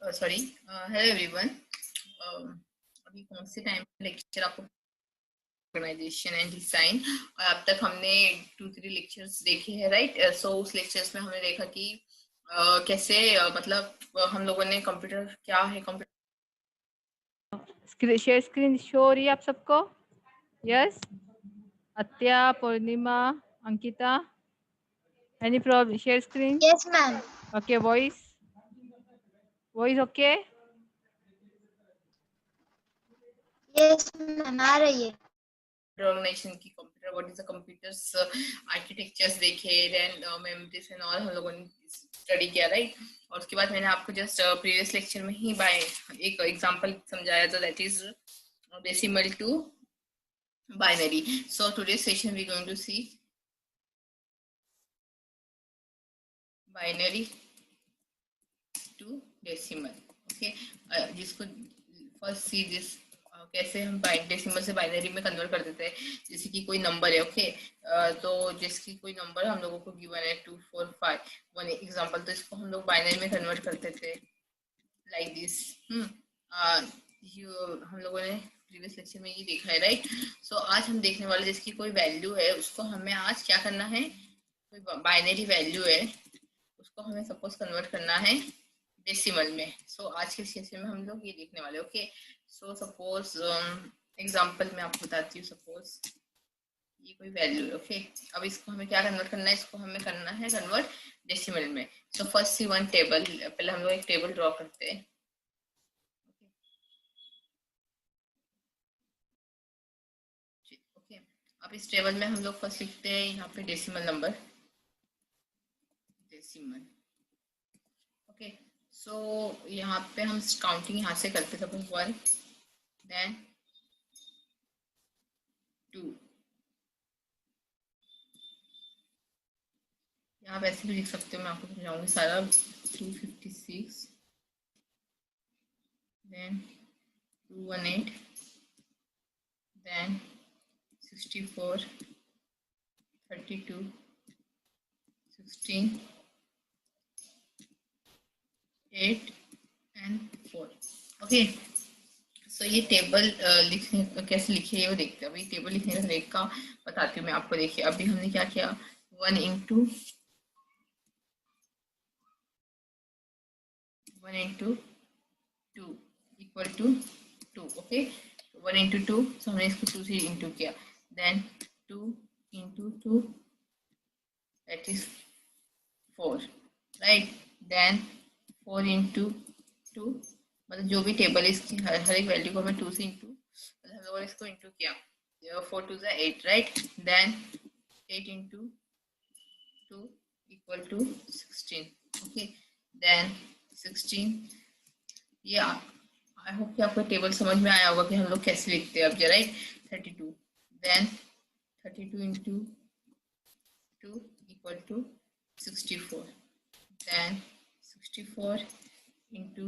Sorry, hello everyone. अभी कौन से टाइम लेक्चर आपको ऑर्गेनाइजेशन एंड डिजाइन, और अब तक हमने 2-3 लेक्चर्स देखे हैं, राइट। सो उस लेक्चर्स में हमने देखा कि कैसे मतलब हम लोगों ने कंप्यूटर क्या है, कंप्यूटर शेयर स्क्रीन शो हो रही है आप सबको? Yes, Atya, Purnima, Ankita, any problem? Share screen? Yes ma'am. Okay, voice okay? Yes ma'am, आ रही है। ऑर्गेनाइजेशन की computer, what is the computers architectures देखे, देन मेमोरीज एंड ऑल हम लोगों ने स्टडी किया, राइट। और उसके बाद मैंने आपको जस्ट प्रीवियस लेक्चर में ही बाय एक एग्जांपल समझाया था, that is decimal to binary. So today's session we're going to see binary to decimal. Okay, जिसको first see this कैसे हम डेसिमल से बाइनरी में कन्वर्ट कर देते हैं। जैसे कि कोई नंबर है, ओके, तो जिसकी कोई नंबर हम लोगों को गिवन है 2, 4, 5, वन एग्जांपल, तो इसको हम लोग बाइनरी में कन्वर्ट करते थे लाइक दिस। हम लोगों ने प्रीवियस लेक्चर में ये देखा है, राइट। सो आज हम देखने वाले जिसकी कोई वैल्यू है उसको हमें आज क्या करना है, कोई बाइनरी वैल्यू है उसको हमें सपोज कन्वर्ट करना है डेसिमल में। सो आज के सेशन में हम लोग ये देखने वाले, ओके। सो सपोज एग्जांपल में आपको बताती हूँ, सपोज ये कोई वैल्यू है, ओके। अब इसको हमें क्या कन्वर्ट करना है, इसको हमें करना है कन्वर्ट डेसिमल में। सो फर्स्ट सी वन टेबल, पहले हम लोग एक टेबल ड्रॉ करते हैं। ओके, अब इस टेबल में हम लोग फर्स्ट लिखते हैं यहाँ पे डेसिमल नंबर, डेसिमल, ओके। सो यहाँ पे हम काउंटिंग यहाँ से करते थे, 1 देन 2, यहाँ पे ऐसे भी लिख सकते हो, मैं आपको समझाऊंगी सारा। 256 then 218 then 64 32 16 8 and 4, okay. So ये टेबल लिखने कैसे लिखे ये वो देखते हैं। अभी टेबल लिखने का तरीका बताती हूँ मैं आपको। देखिए अभी हमने क्या किया, 1 into 2 equal to 2, okay. 1 into 2, so हमने इसको 2 से इंटू किया, then 2 into 2 that is 4, right. Then 4 into 2, मतलब जो भी टेबल है इसकी हर एक वैल्यू को हमें 2 से इंटू, मतलब हम लोगों ने इसको इंटू किया, 4 2 8, right. Then 8 into 2 equal to 16, okay. Then 16, ये आई होप कि आपको टेबल समझ में आया होगा कि हम लोग कैसे लिखते हैं अब, right. 32 then 32 into 2 equal to 64, then 64 into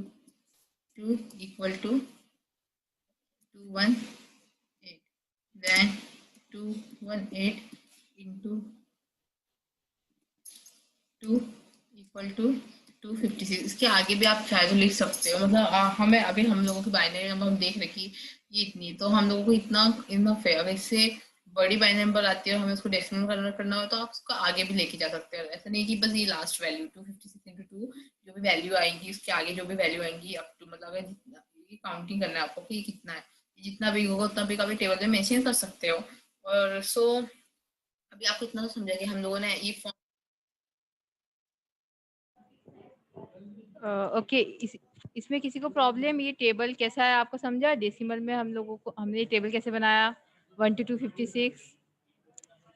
2 equal to 218, then 218 into 2 equal to 256। इसके आगे भी आप चाहे तो लिख सकते हो, मतलब हमें अभी हम लोगों की बाइनरी नंबर हम देख रहे कि ये इतनी, तो हम लोगों को इतना इनफ है। अगर इससे बड़ी बाइनरी नंबर आती है और हमें उसको डेसिमल कन्वर्ट करना हो तो आप उसको आगे भी लेके जा सकते हो। ऐसा नहीं कि बस ये लास्ट वैल्यू 256 इंटू 2, जो भी वैल्यू आएगी उसके आगे जो भी वैल्यू आएंगी अप टू, मतलब अगर ये काउंटिंग करना है आपको कि कितना है, जितना भी होगा उतना भी कभी टेबल में मेंशन कर सकते हो। और सो अभी आपको इतना तो समझा कि हम लोगों ने ये ओके, इसमें किसी को प्रॉब्लम, ये टेबल कैसा है आपको समझा? डेसिमल में हम लोगों को हमने टेबल कैसे बनाया 1 to 256?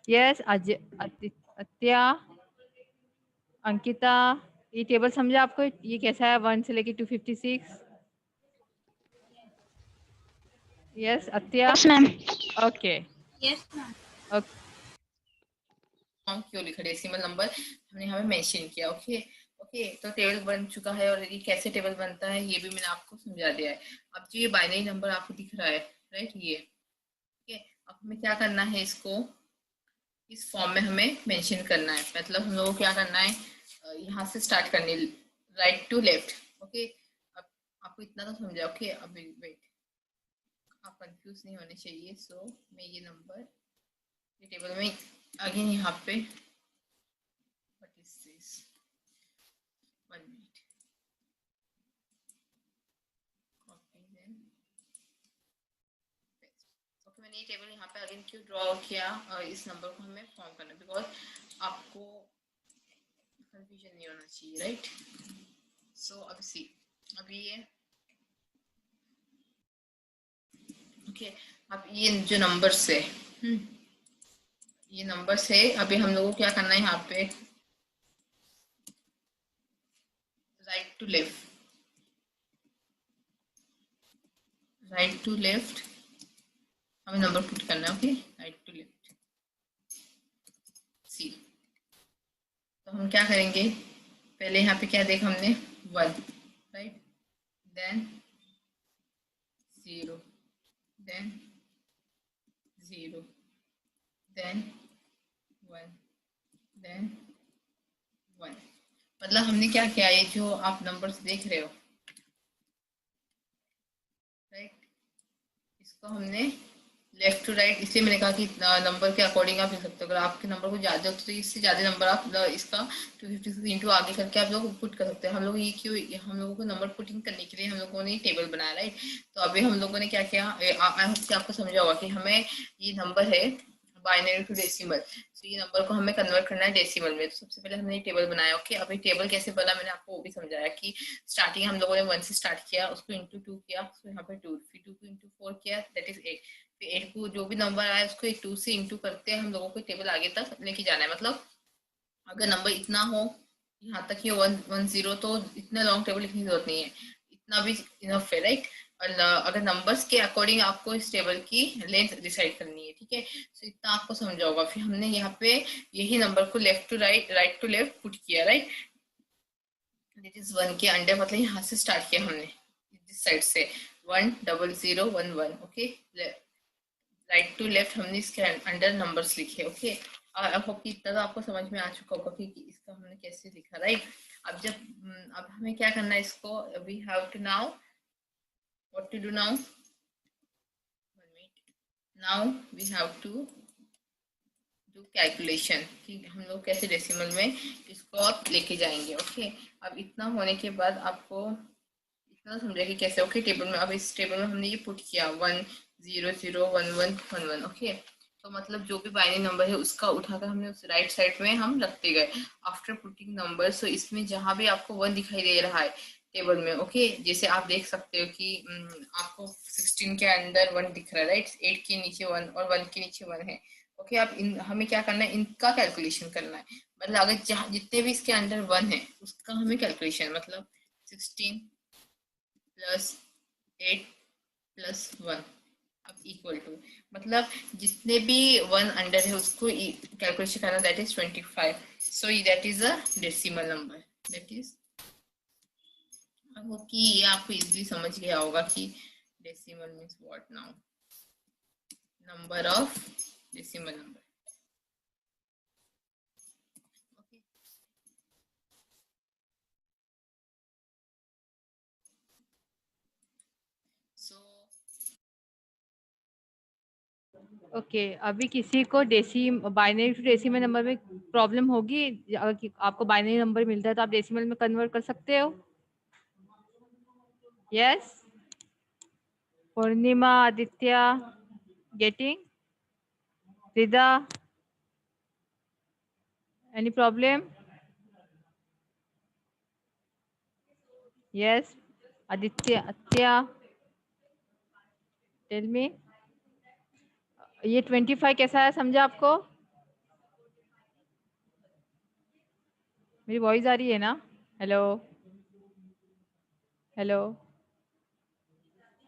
यस, अत्या, अंकिता, ये टेबल समझा आपको? ये कैसा है 1 से लेके 256? यस अत्या? Yes ma'am. Okay, yes ma'am. Okay, क्यों लिखा डेसिमल नंबर हमने यहाँ पे मेंशन किया, ओके। ओके, तो टेबल बन चुका है और ये कैसे टेबल बनता है ये भी मैंने आपको समझा दिया है। अब जो ये बाइनरी नंबर आपको दिख रहा है, राइट, ये ओके। अब हमें क्या करना है, इसको इस फॉर्म में हमें मेंशन करना है। मतलब हम लोगों को क्या करना है, यहाँ से स्टार्ट करनी, राइट टू लेफ्ट, ओके। अब आपको इतना तो समझा। ओके अभी वेट, आप कंफ्यूज नहीं होने चाहिए। सो मैं ये नंबर ये टेबल में अगेन यहाँ पे what is this, 1 minute, copy then paste. Okay मैंने ये टेबल यहाँ पे अगेन क्यों ड्रॉ किया, इस नंबर को हमें फॉर्म करना, बिकॉज आपको कंफ्यूजन नहीं होना चाहिए, राइट। सो अब सी, अभी ये ओके अब ये जो नंबर्स है, ये नंबर्स है, अभी हम लोगों को क्या करना है यहाँ पे, right to left, right to left हमें नंबर पुट करना है। Okay right to left see. तो हम क्या करेंगे, पहले यहाँ पे क्या देखा हमने, 1 right, then 0, then 0, then 1, then 1। मतलब हमने क्या किया, ये जो आप नंबर्स देख रहे हो राइट, इसको हमने लेफ्ट टू राइट, इसलिए मैंने कहा कि नंबर के अकॉर्डिंग आप लिख सकते हो। अगर आपके नंबर को ज्यादा हो तो इससे ज्यादा नंबर आप इसका 256 इंटू आगे करके आप लोग पुट कर सकते हैं। हम लोग ये क्यों, हम लोगों को नंबर पुटिंग करने के लिए हम लोगों ने टेबल बनाया, राइट। तो अभी हम लोगों ने क्या किया, आई होप कि आपको समझा होगा कि हमें ये नंबर है बाइनरी टू डेसिमल, तो ये नंबर को हमें कन्वर्ट करना है डेसिमल में। तो सबसे पहले हमने टेबल बनाया। ओके अभी टेबल कैसे बना मैंने आपको वो भी समझाया कि स्टार्टिंग हम लोगों ने 1 से स्टार्ट किया, उसको इंटू 2 किया, उसको यहाँ पे 2, फिर 2 को इंटू 4 किया, दैट इज 8, फिर 8 को जो भी नंबर आया उसको 2 से इंटू करते हैं हम लोगों को टेबल आगे तक लेके जाना है। मतलब अगर नंबर इतना हो यहाँ तक ये 110, तो इतना लॉन्ग टेबल लिखने की जरूरत नहीं है, इतना भी इनफ है, राइट। और अगर नंबर्स के अकॉर्डिंग आपको इस टेबल की लेंथ डिसाइड करनी है, ठीक है। तो इतना आपको समझा होगा। फिर हमने यहाँ पे यही नंबर को left to right, right to left put किया, राइट, दिस इज 1 के अंडर, मतलब यहाँ से स्टार्ट किया हमने इस साइड से 10011, ओके, राइट टू लेफ्ट हमने इसके अंडर नंबर्स लिखे। ओके आई होप कि इतना तो आपको समझ में आ चुका होगा कि इसका हमने कैसे लिखा, राइट। अब जब अब हमें क्या करना है इसको, we have to now what to do now, now we have to do calculation कि हम लोग कैसे डेसिमल में इसको आप लेके जाएंगे। ओके अब इतना होने के बाद आपको इतना समझे कि कैसे। ओके टेबल में, अब इस टेबल में हमने ये पुट किया 1 0 0 1 1 1 1। ओके तो मतलब जो भी बाइनरी नंबर है उसका उठाकर हमने उस राइट साइड में हम रखते गए आफ्टर पुटिंग नंबर। सो इसमें जहां भी आपको 1 दिखाई दे रहा है टेबल में, ओके जैसे आप देख सकते हो कि आपको 16 के अंदर 1 दिख रहा है, राइट, 8 के नीचे 1 और 1 के नीचे 1 है। ओके अब हमें क्या करना है, इनका कैलकुलेशन करना है। मतलब अगर जितने भी इसके अंदर 1 है उसका हमें कैलकुलेशन, मतलब 16 प्लस 8 प्लस 1 अब इक्वल टू, मतलब जितने भी 1 अंडर है उसको कैलकुलेशन करना, that is 25। So that is a decimal number, that is, कि ये आपको इजीली समझ गया होगा कि decimal means what now, number of decimal number. Okay अभी किसी को बाइनरी टू डेसिमल नंबर में प्रॉब्लम होगी, अगर आपको बाइनरी नंबर मिलता है तो आप डेसिमल में कन्वर्ट कर सकते हो। Yes Purnima, Aditya, getting, Rida, any problem? Yes Aditya, Atya, tell मी। ये 25 कैसा है समझा आपको? मेरी वॉइस आ रही है ना? हेलो हेलो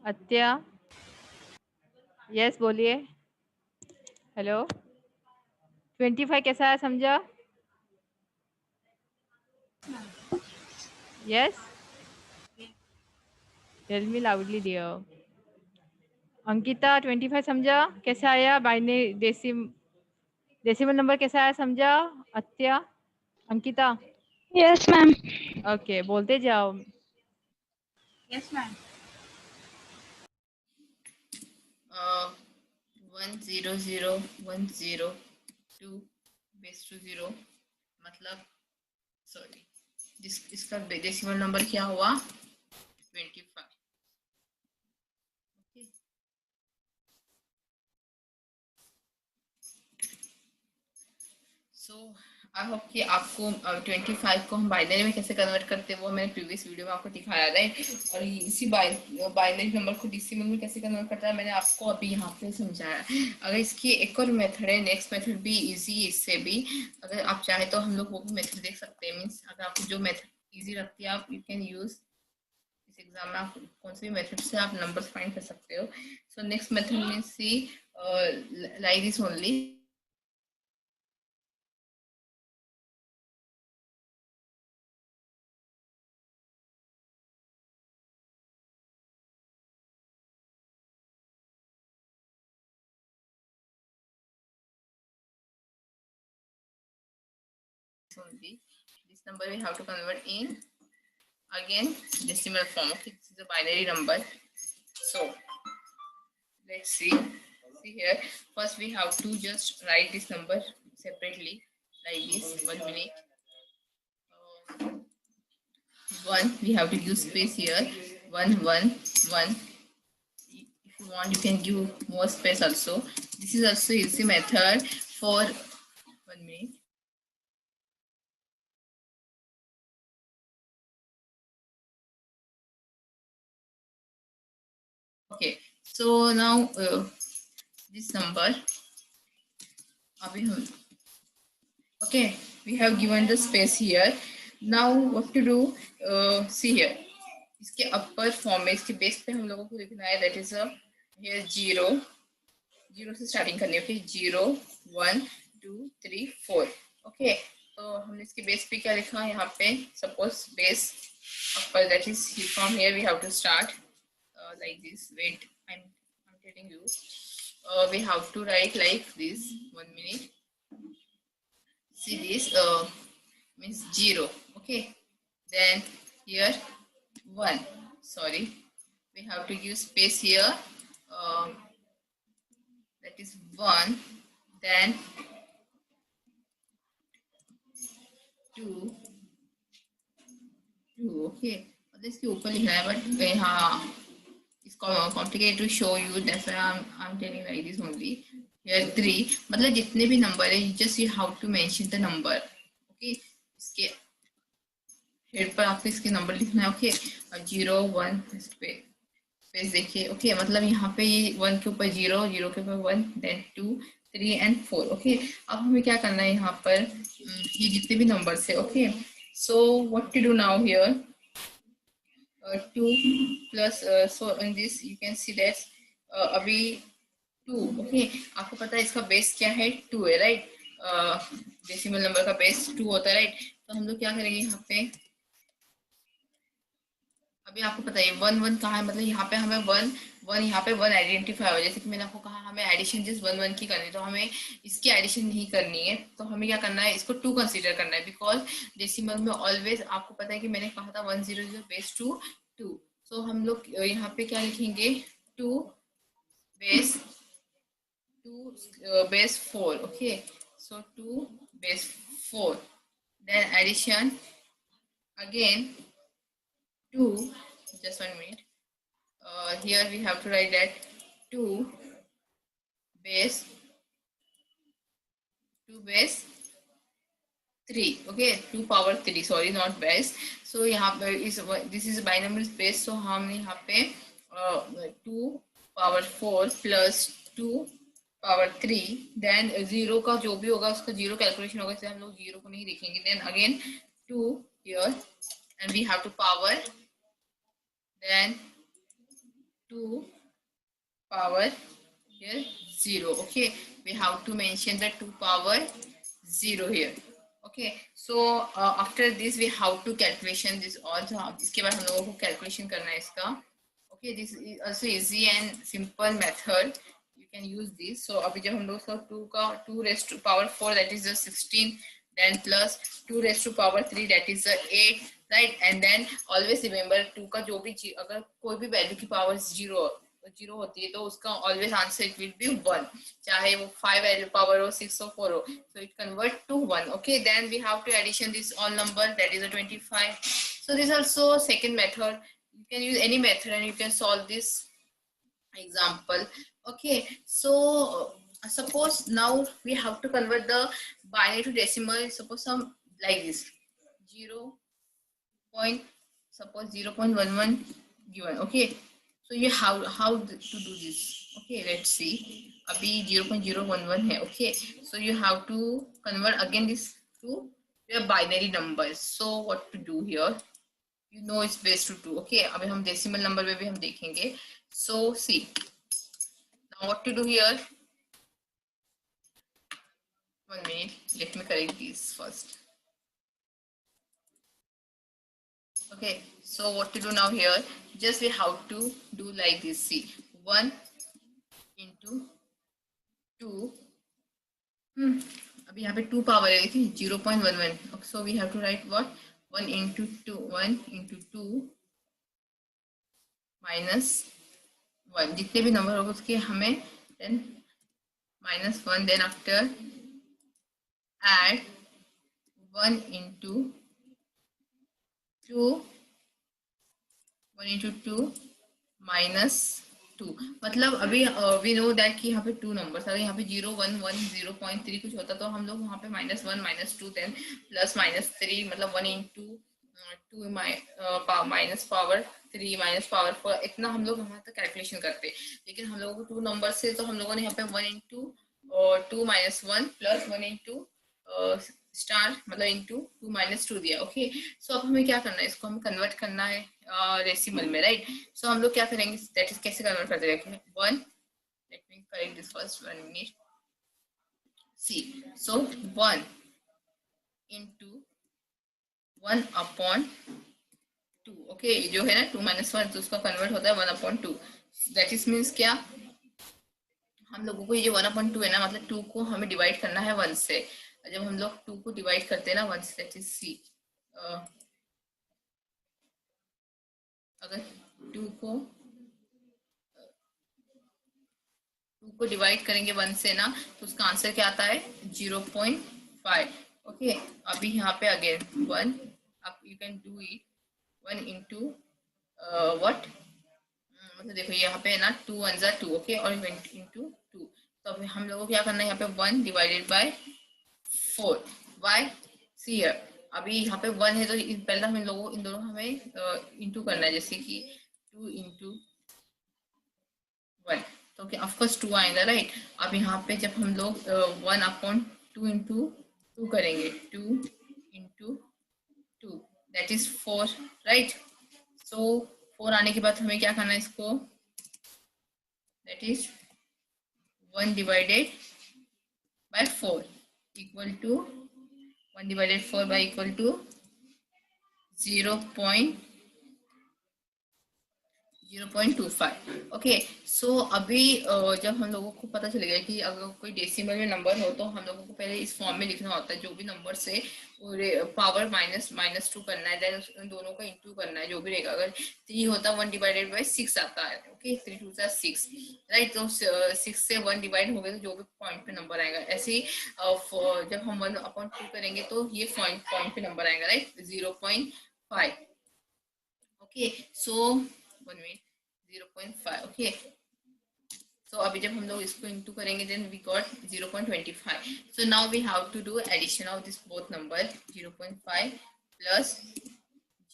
अत्या, यस बोलिए। हेलो 25 कैसा है समझा? Yes tell me loudly dear. Ankita 25 समझा कैसे आया? बाइनरी डेसिमल नंबर कैसा आया समझा? अत्या, अंकिता, यस मैम। ओके बोलते जाओ। Yes, ma'am. 100 102 बेस टू 0 मतलब सॉरी इसका डेसिमल नंबर क्या हुआ 25. ओके सो आई होप कि आपको 25 को हम बाइनरी में कैसे कन्वर्ट करते हैं वो मैंने प्रीवियस वीडियो में आपको दिखाया राइट. और इसी बाइनरी नंबर को डेसिमल में कैसे कन्वर्ट करता है मैंने आपको अभी यहाँ पे समझाया. अगर इसकी एक और मेथड है, नेक्स्ट मेथड भी इजी इससे भी. अगर आप चाहे तो हम लोग वो भी मेथड देख सकते हैं. मीन्स अगर आपको जो मेथड इजी लगती है आप यू कैन यूज इस एग्जाम में. आप कौन से भी मेथड से आप नंबर्स फाइंड कर सकते हो. So next method means see like this only. only this number we have to convert in again decimal form. Okay, this is a binary number. So let's see here. First we have to just write this number separately like this. 1 minute. 1 we have to use space here. 1 1 1. If you want you can give more space also. This is also easy method for 1 minute. Okay, so now this number okay, we have given the space here. Now what to do, see here इसके अपर form में इसके base पे हम लोगों को लिखना है that is a here 0 से स्टार्टिंग करनी है. ओके 0 1 2 3 4. ओके तो हमने इसके बेस पे क्या लिखा है यहाँ पे suppose base upper that is from here we have to start like this. Wait, I'm telling you. We have to write like this. 1 minute. See this means 0. Okay, then here 1. Sorry, we have to use space here. That is 1. Then 2. Okay, इसके ऊपर लिखना है but हाँ it's complicated to show you. That's why I'm telling like this only. Here 3 मतलब जितने भी number है just you have to mention the number. Okay, इसके हेड पर आपको इसके नंबर लिखना है. ओके 0 1 स्पेस देखिए. ओके मतलब यहाँ पे ये 1 के ऊपर 0 0 के ऊपर 1 देन 2 3 and 4. ओके अब हमें क्या करना है यहाँ पर ये जितने भी नंबर है. Okay so what to do now here 2 plus so in this you can see that अभी 2. ओके आपको पता है इसका बेस क्या है 2 है राइट. डेसिमल नंबर का बेस 2 होता है राइट. तो हम लोग क्या करेंगे यहाँ पे अभी आपको पता है 1 1 कहाँ है मतलब यहाँ पे हमें 1 1 यहाँ पे 1 आइडेंटिफाई हो. जैसे कि मैंने आपको कहा हमें एडिशन जिस 1 1 की करनी है तो हमें इसकी एडिशन नहीं करनी है. तो हमें क्या करना है इसको 2 कंसीडर करना है बिकॉज डेसिमल में ऑलवेज आपको पता है कि मैंने कहा था 1 0 0 बेस 2 2. सो हम लोग यहाँ पे क्या लिखेंगे 2 base 4. Okay so 2 base 4 then addition again 2. Just 1 minute. Here we have to write that 2 base 3. Okay 2 power 3 sorry not base. So यहाँ पे this is binomial space. So हम यहाँ पे 2 power 4 plus 2 power 3 then 0 का जो भी होगा उसका 0 कैलकुलेशन होगा इसलिए हम लोग 0 को नहीं लिखेंगे. then again 2 here and we have to power then 2 power here 0. Okay we have to mention the 2 power 0 here. Okay so after this we have to calculation this also. इसके बाद हम लोगों को कैलकुलेशन करना है इसका. Okay this is also easy and simple method. You can use this. So अभी जब हम लोग 2 raised to power 4 that is the 16 then plus 2 raised to power 3 that is the 8 right, and then always remember 2 का जो भी अगर कोई भी वैल्यू की पावर जीरो होती है तो उसका always answer it will be 1, चाहे वो 5 वैल्यू पावर हो, 6 हो, 4 हो, so it convert to 1. Okay, then we have to addition this all number, that is a 25. So this also second method. You can use any method and you can solve this example. Okay, so suppose now we have to convert the binary to decimal. Suppose some like this 0 point, suppose 0.11 given. Okay, so you how to do this? Okay, let's see. Abhi 0.011 hai. Okay, so you have to convert again this to your binary numbers. So what to do here? You know it's base to 2. Okay, अभी हम decimal number में भी हम देखेंगे. So see, now what to do here? 1 minute, let me correct this first. Okay, so what to do now here? Just we have to do like this. See, 1 into 2. अभी यहाँ पे 2 power है, देखिए 0.11. So we have to write what? 1 into 2, 1 into 2 minus 1. जितने भी number होगा उसके हमें then minus 1, then after add 1 into 2, 1 into 2 minus 2. मतलब अभी वी नो दैट कि यहाँ पे 2 नंबर्स, अगर यहाँ पे 0 1 1 0.3 कुछ होता तो हम लोग वहाँ पे -1 -2 देन प्लस -3, मतलब 1 into 2 minus power 3 minus power 4, इतना हम लोग वहाँ तक कैलकुलेशन करते. लेकिन हम लोगों को 2 नंबर से तो हम लोगों ने यहाँ पे 1 into 2 minus 1 plus 1 into star मतलब इंटू 2 minus 2 दिया. ओके, सो अब हमें क्या करना है, इसको हमें कन्वर्ट करना है डेसिमल में, राइट. सो हम लोग क्या करेंगे, दैट इज कैसे कन्वर्ट करते हैं. 1, let me correct this first 1 minute. See, so 1 into 1 upon 2. Okay, जो है ना 2 minus 1 तो उसका कन्वर्ट होता है 1 upon 2. दैट इज मीन्स क्या, हम लोगों को ये 1 upon 2 है ना, मतलब 2 को हमें डिवाइड करना है 1 से. जब हम लोग 2 को डिवाइड करते हैं ना 1 से, दैट इज सी, अगर 2 को डिवाइड करेंगे 1 से ना तो उसका आंसर क्या आता है 0.5. ओके, अभी यहाँ पे अगेन 1, अब you can do it 1 into what, मतलब देखो यहाँ पे है ना 2 1 जा 2. ओके, और 20 into 2, तो अभी हम लोगों को क्या करना है, यहाँ पे 1 divided by 4. Why, see here, अभी यहाँ पे 1 है तो पहले हम इन लोगों इन दोनों हमें इंटू करना है, जैसे कि 2 into 1 तो क्या ऑफकोर्स 2 आएगा, राइट. अब यहाँ पे जब हम लोग 1 अपॉन 2 into 2 करेंगे, 2 into 2 that is 4, right. So 4 आने के बाद हमें क्या करना है, इसको that is 1 divided by 4 equal to 1 divided 4 by equal to 0.25. Okay, so अभी जब हम लोगों को पता चलेगा कि अगर कोई डेसिमल में नंबर हो तो हम लोगों को पहले इस फॉर्म में लिखना होता है, जो भी नंबर से पावर -2 करना है, देन उन दोनों का इंटू करना है, जो भी रहेगा. अगर 3 होता 1 डिवाइडेड बाय 6 आता है. Okay, 3 2 6, right. तो 6 से 1 डिवाइड हो गया तो जो भी पॉइंट पे नंबर आएगा, ऐसे ही जब हम 1 अपॉन 2 करेंगे तो ये पॉइंट पे नंबर आएगा, right, 0.5. Okay, so 1 minute 0.5. Okay, so अभी जब हम लोग इसको इंटू करेंगे then we got 0.25. So now we have to do addition of this both number 0.5 plus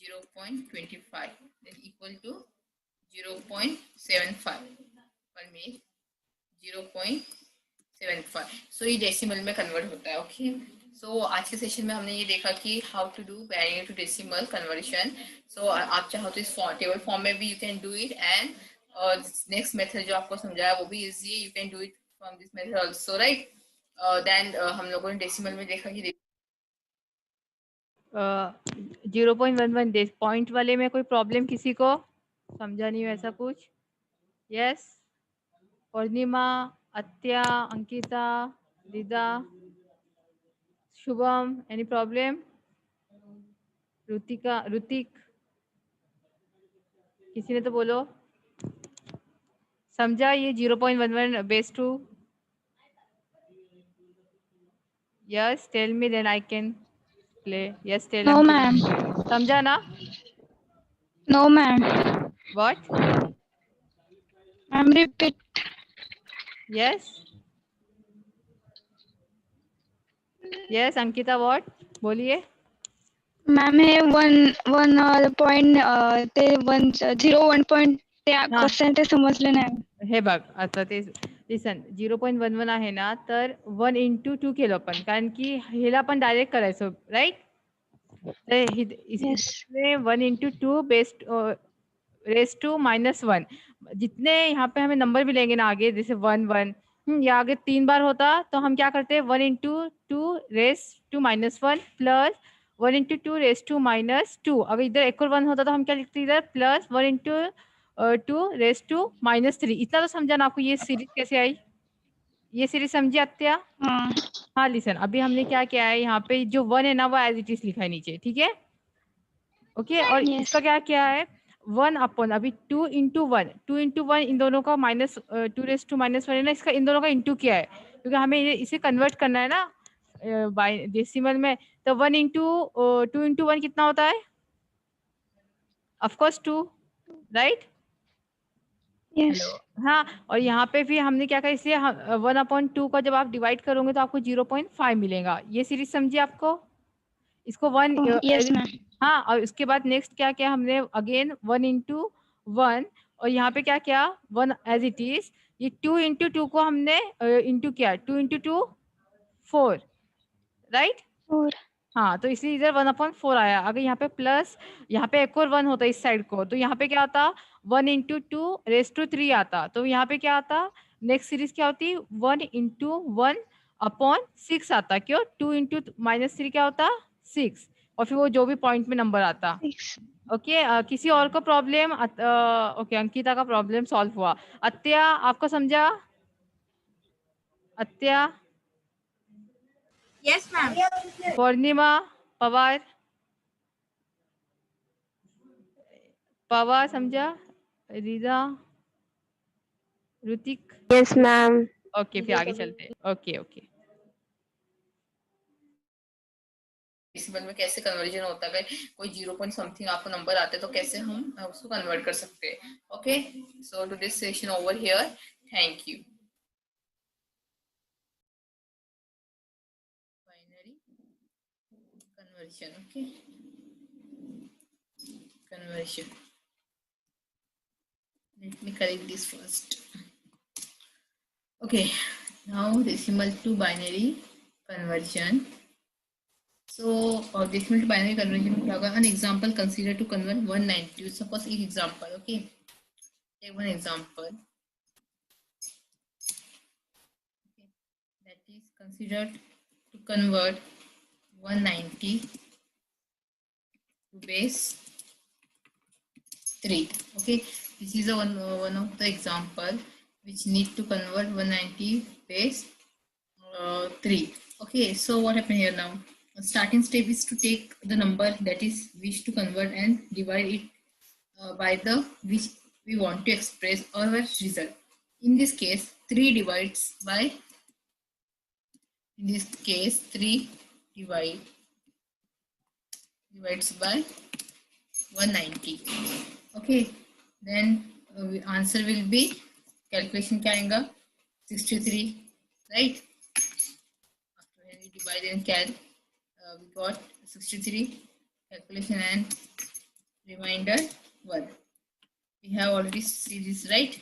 0.25 then equal to 0.75 पर मिनट 0.75. सो ये डेसिमल में कन्वर्ट होता है. ओके, सो आज के सेशन में हमने ये देखा कि how to do binary to decimal conversion. So आप चाहो तो इस टेबल फॉर्म में भी you can do it, and next method जो आपको समझाया वो भी इजी है, you can do it from this method also, right. Then हम लोगों ने डेसिमल में देखा कि 0.11 पॉइंट वाले में कोई प्रॉब्लम किसी को समझा नहीं वैसा कुछ. Yes, Purnima, Atya, Ankita, Rida, Shubham, any problem? Rutika, Rutik, किसी ने तो बोलो, समझा ये 0.11 base 2? Yes, tell me then I can play. Yes, tell No, Ankita. ma'am. समझा ना? No, ma'am. What? Ma'am, repeat. Yes, yes Ankita, what? बोलिए. मॅम हे वन पॉइंट ते 1 पॉइंट ते हा. कसं आहे ते समजलं नाही. हे बघ, आता ते लिसन 0.11 आहे ना, तर 1 into 2 केलं आपण, कारण की ह्याला पण डायरेक्ट करायचं, राईट? तर Yes. इसमें 1 into 2 बेस्ट रेस टू -1. जितने यहाँ पे हमें नंबर मिलेंगे ना आगे, जैसे 1 1 या आगे 3 बार होता, तो हम क्या करते हैं 1 into 2 raise to -1 plus 1 into 2 raise to -2. अगर इधर एक और 1 होता तो हम क्या लिखते इधर प्लस 1 into 2 रेस टू -3. इतना तो समझा ना आपको ये सीरीज कैसे आई? ये सीरीज समझी अत्या? हाँ. हाँ, लिसन, अभी हमने क्या किया है, यहाँ पे जो 1 है ना वो एज इट इज लिखा है नीचे, ठीक है? ओके, और Yes. इसका क्या किया है 1 अपॉन, अभी 2 into 1 इन दोनों का -2 रेस टू -1 है ना, इसका इन दोनों का इंटू किया है, क्योंकि हमें इसे कन्वर्ट करना है ना बाय डेसिमल में. तो 1 into 2 into 1 कितना होता है? Of course 2, right? Yes. हाँ, और यहाँ पे फिर हमने क्या कहा, इसलिए 1/2 का जब आप डिवाइड करोगे तो आपको 0.5 मिलेगा. ये सीरीज समझिए आपको? इसको 1 Oh, yes, ma'am. हाँ, और उसके बाद नेक्स्ट क्या किया हमने, अगेन 1 into 1, और यहाँ पे क्या किया 1 एज इट इज. ये 2 into 2 को हमने इंटू किया, 2 into 2 4, राइट? Four. हाँ, तो इसलिए इधर 1/4 आया. अगर यहाँ पे प्लस, यहाँ पे एक और 1 होता इस साइड को, तो यहाँ पे क्या आता 1 into 2 रेस टू 3 आता. तो यहाँ पे क्या आता, नेक्स्ट सीरीज क्या होती 1 into 1/6 आता. क्यों? 2 into -3 क्या होता 6, और फिर वो जो भी पॉइंट में नंबर आता. 6. ओके, किसी और को प्रॉब्लम? ओके, अंकिता का प्रॉब्लम सॉल्व हुआ. अत्या, आपको समझा? अत्या, Yes, ma'am. पूर्णिमा, पवार, पवार समझा? रिदा, ऋतिक? Yes, ma'am. ओके, फिर आगे चलते हैं. Okay okay. डेसिमल में कैसे कन्वर्जन होता है, अगर कोई 0 पॉइंट समथिंग आपको नंबर आते हैं तो कैसे हम उसको कन्वर्ट कर सकते हैं. Okay, so to this session over here. Thank you. Binary conversion. Okay, conversion. Let me correct this first. Okay, now decimal to binary conversion. So decimal to binary conversion में क्या होगा, an example consider to convert 192. Suppose एक example. Okay, take one example. Okay, that is considered to convert 190 to base 3. Okay, this is one of the example which need to convert 190 base 3. Okay, so what happened here now? Starting step is to take the number that is wish to convert and divide it by the which we want to express our result. In this case, 3 divides by, in this case 3 divides by 190. Okay, then answer will be, calculation क्या आएगा 63, right? After when we divide and cal, we got 63, calculation and remainder 1. We have already seen this, right?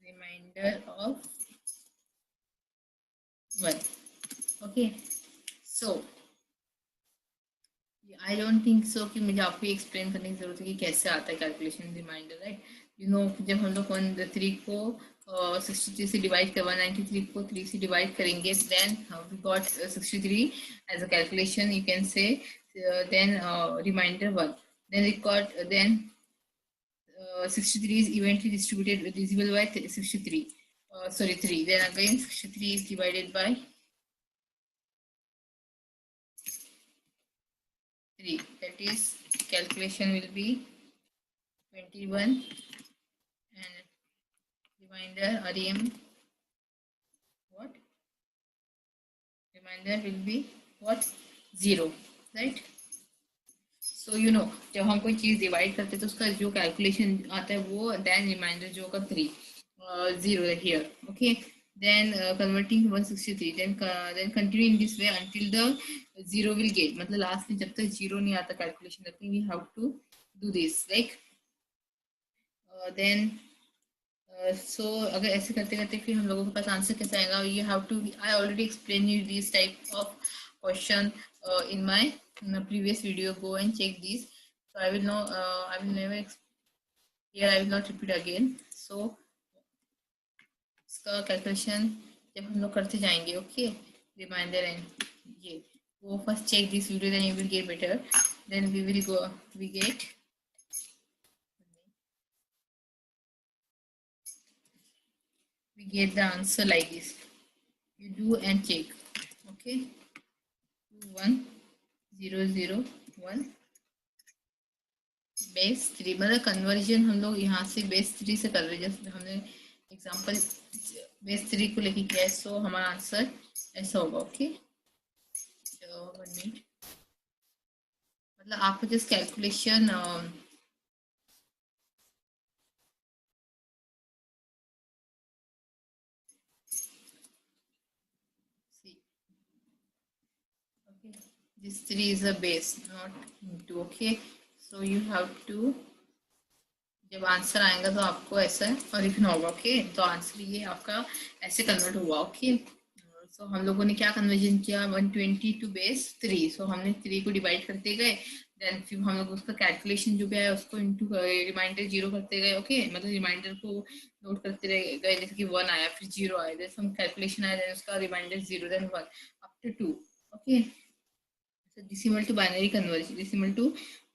Remainder of 1. Okay, so I don't think so कि मुझे आपको explain करने की जरूरत है कि कैसे आता है calculation reminder, right? You know, जब हम लोग 3 को 63 से डिवाइड कर 193 को 3 से डिवाइड करेंगे, then we got 63 as a calculation, you can say, then reminder 1, then we got, then 63 is evenly distributed divisible by 63, sorry 3, then again 63 is divided by 3. That is calculation will be 21 and reminder REM what? Reminder will be what? 0, right? So you know जब हम कोई चीज divide करते हैं तो उसका जो calculation आता है वो then reminder जो होगा 3 0 here, okay. Then converting 163, then continue in this way until the 0 will get, मतलब लास्ट में जब तक 0 नहीं आता कैलकुलेशन करते we have to do this like then so अगर ऐसे करते करते फिर हम लोगों के पास आंसर कैसे आएगा. You have to, I already explained you this type of question in my previous video. Go and check this. So I will never here I will not repeat again. So इसका calculation जब हम लोग करते जाएंगे, okay, reminder and ये वो first check this video then you will get better, then we will go we get the answer like this. You do and check, okay. 1 0 0 1 base 3, मतलब conversion हम लोग यहाँ से बेस 3 से कर रहे हैं. जैसे हमने एग्जांपल बेस 3 को लेके किया है, सो हमारा आंसर ऐसा होगा, ओके. तो 1 मिनट, मतलब आपको just calculation this 3 is a base not into, okay. So you have to, जब आंसर आएगा तो आपको ऐसा और लिखना होगा, ओके. तो आंसर ये आपका ऐसे कन्वर्ट हुआ, ओके. सो हम लोगों ने क्या कन्वर्जन किया 120 टू बेस 3. सो हमने 3 को डिवाइड करते गए, देन फिर हम लोग उसका कैलकुलेशन जो भी आया उसको इनटू रिमाइंडर 0 करते गए, ओके. मतलब रिमाइंडर को नोट करते गए, जैसे कि 1 आया फिर 0 आया, जैसे हम कैलकुलेशन आया देन उसका reminder 0 then 1 up to 2, okay. So decimal to binary conversion, decimal to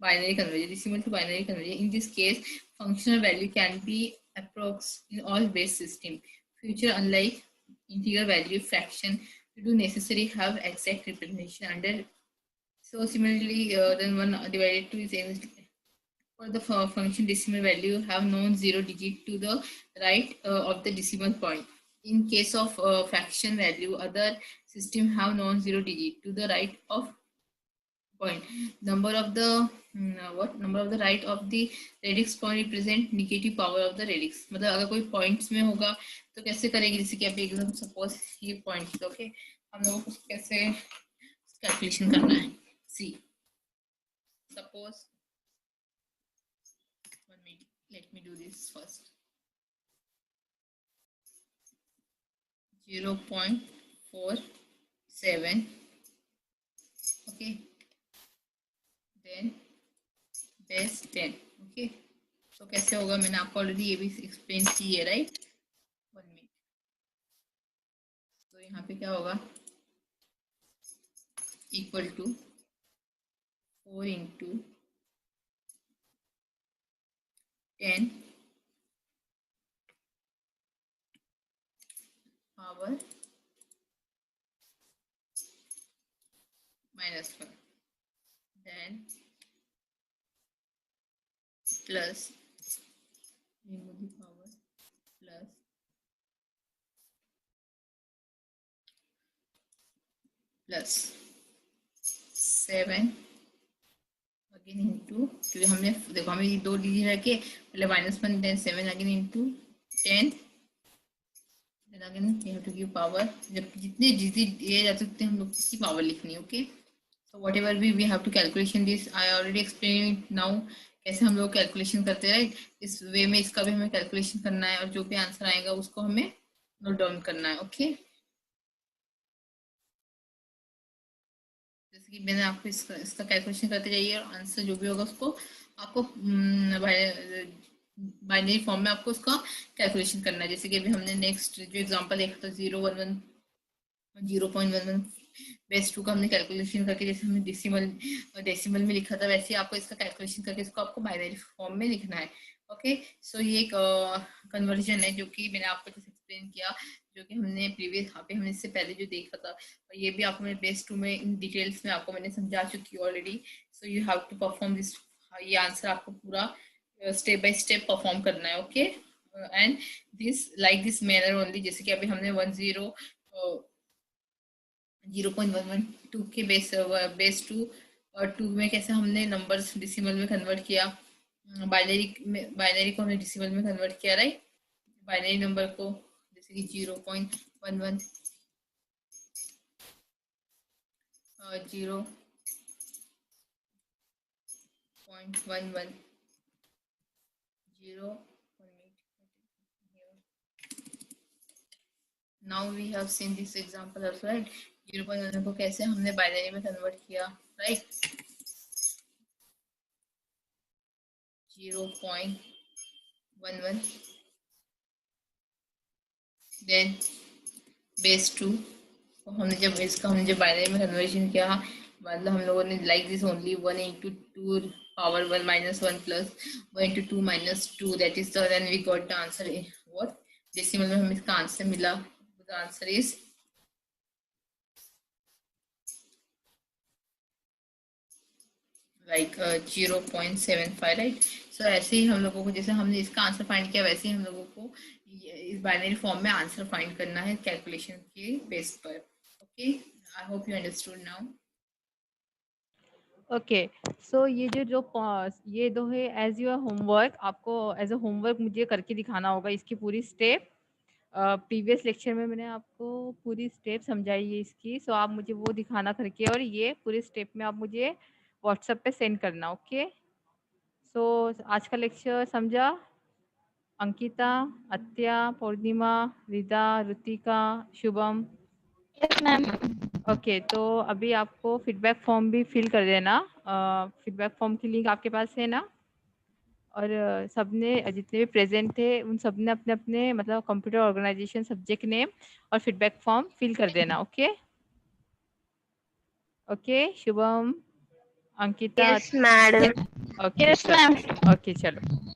binary conversion, decimal to binary conversion. In this case, functional value can be approx in all base system. Future, unlike integer value fraction, you do necessarily have exact representation under. So similarly, then 1 divided 2 is for the function decimal value have non-zero digit to the right of the decimal point. In case of fraction value, other system have non-zero digit to the right of point. Number of the number of the right of the radix point represent negative power of the radix. मतलब अगर कोई points में होगा तो कैसे करेगी, जैसे कि अभी एकदम suppose ये points, ओके, हम लोगों को कैसे कैलकुलेशन करना है. सी suppose 1 minute, let me do this first. 0.47, okay. Then base 10, okay. तो कैसे होगा, मैंने आपको ऑलरेडी ये भी एक्सप्लेन की है, राइट. 1 मिनट. तो यहाँ पे क्या होगा, equal to 4 into 10 power -1, then plus remove the power plus 7 again into, क्योंकि हमने देखो हमें ये 2 डिजिट रखे, पहले -1 then 7 again into 10 then again you have to give power. जब जितने डिजिट दिए जाते उतने हम लोग इसकी पावर लिखनी है, okay. So whatever we have to calculation this, I already explain now कैसे हम लोग कैलकुलेशन करते हैं, राइट. इस वे में इसका भी हमें कैलकुलेशन करना है और जो भी आंसर आएगा उसको हमें नोट डाउन करना है, ओके. जैसे कि मैंने आपको इसका कैलकुलेशन करते जाइए और आंसर जो भी होगा उसको आपको बाइनरी फॉर्म में आपको उसका कैलकुलेशन करना है. जैसे कि अभी हमने नेक्स्ट जो एग्जांपल देखा था 0.11 बेस 2 का हमने कैलकुलेशन करके, जैसे हमने डेसिमल में लिखा था वैसे आपको इसका कैलकुलेशन करके इसको आपको बाइनरी फॉर्म में लिखना है, ओके. सो ये एक कन्वर्जन है जो कि मैंने आपको जैसे एक्सप्लेन किया, जो कि हमने प्रीवियस यहाँ पे हमने इससे पहले जो देखा था, और ये भी आपको मैं बेस 2 में इन डिटेल्स में आपको मैंने समझा चुकी हूँ already. So you have to perform this, ये आंसर आपको पूरा स्टेप बाय स्टेप परफॉर्म करना है, okay. And this like this manner only, जैसे कि अभी हमने 0.112 के बेस 2 और 2 में कैसे हमने नंबर्स डेसिमल में कन्वर्ट किया, बाइनरी को हमने डेसिमल में कन्वर्ट किया, राइट। बाइनरी नंबर को जैसे कि 0.11 Now we have seen this example also, right? 0.1 को कैसे हमने बाइनरी में कन्वर्ट किया, राइट। 0.11 देन बेस 2 हमने जब बाइनरी में कन्वर्जन किया, मतलब हम लोगों ने like this only 1 into 2 power 1 minus 1 plus 1 into 2 minus 2, that is the, then we got the answer what decimal में हमें इसका आंसर मिला, the answer is like 0.75, right. So ऐसे ही हम लोगों को, जैसे हमने इसका आंसर फाइंड किया, वैसे ही हम लोगों को इस बाइनरी फॉर्म में आंसर फाइंड करना है कैलकुलेशन के बेस पर, okay. I hope you understood now. Okay, so ये ये दो है एज योर होमवर्क, आपको एज अ होमवर्क मुझे करके दिखाना होगा इसकी पूरी स्टेप। प्रीवियस लेक्चर में मैंने आपको पूरी स्टेप समझाई है इसकी, सो आप मुझे वो दिखाना करके, और ये पूरी स्टेप में आप मुझे व्हाट्सएप पे सेंड करना, ओके। सो आज का लेक्चर समझा? Ankita, Atya, Purnima, Rida, Ritika, Shubham? Yes ma'am. Okay, तो अभी आपको फीडबैक फॉर्म भी फिल कर देना। फीडबैक फॉर्म की लिंक आपके पास है ना? और सबने जितने भी प्रेजेंट थे उन सब ने अपने अपने मतलब कंप्यूटर ऑर्गेनाइजेशन सब्जेक्ट नेम और फीडबैक फॉर्म फिल कर देना, okay. Okay Shubham, Ankita? Yes madam. Okay yes ma'am. Okay चलो।